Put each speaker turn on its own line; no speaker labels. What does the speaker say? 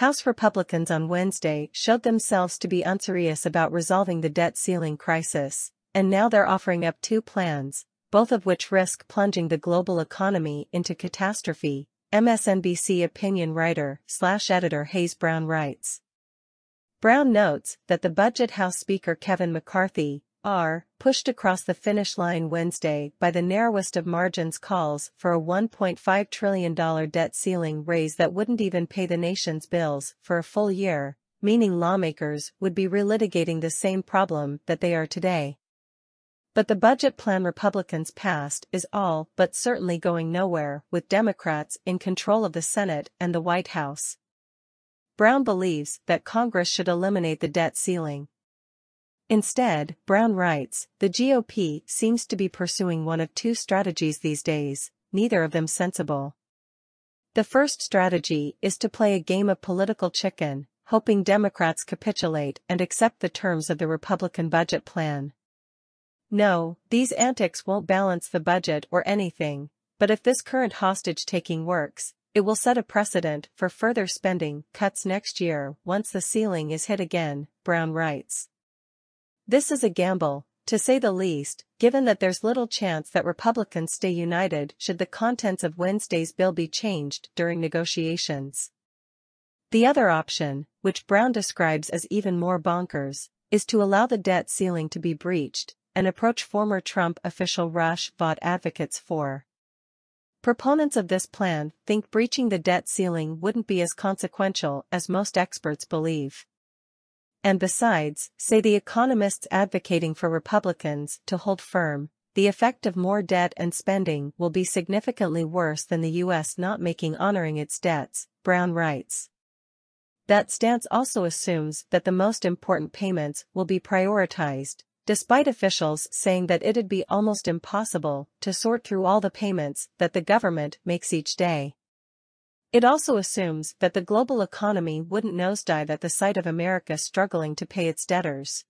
House Republicans on Wednesday showed themselves to be unserious about resolving the debt ceiling crisis, and now they're offering up two plans, both of which risk plunging the global economy into catastrophe, MSNBC Opinion Writer / editor Hayes Brown writes. Brown notes that the budget House Speaker Kevin McCarthy, R., pushed across the finish line Wednesday by the narrowest of margins calls for a $1.5 trillion debt ceiling raise that wouldn't even pay the nation's bills for a full year, meaning lawmakers would be relitigating the same problem that they are today. But the budget plan Republicans passed is all but certainly going nowhere with Democrats in control of the Senate and the White House. Brown believes that Congress should eliminate the debt ceiling. Instead, Brown writes, the GOP seems to be pursuing one of two strategies these days, neither of them sensible. The first strategy is to play a game of political chicken, hoping Democrats capitulate and accept the terms of the Republican budget plan. No, these antics won't balance the budget or anything, but if this current hostage-taking works, it will set a precedent for further spending cuts next year once the ceiling is hit again, Brown writes. This is a gamble, to say the least, given that there's little chance that Republicans stay united should the contents of Wednesday's bill be changed during negotiations. The other option, which Brown describes as even more bonkers, is to allow the debt ceiling to be breached, an approach former Trump official Rush Vaught advocates for. Proponents of this plan think breaching the debt ceiling wouldn't be as consequential as most experts believe. And besides, say the economists advocating for Republicans to hold firm, the effect of more debt and spending will be significantly worse than the U.S. not honoring its debts, Brown writes. That stance also assumes that the most important payments will be prioritized, despite officials saying that it'd be almost impossible to sort through all the payments that the government makes each day. It also assumes that the global economy wouldn't nosedive at the sight of America struggling to pay its debtors.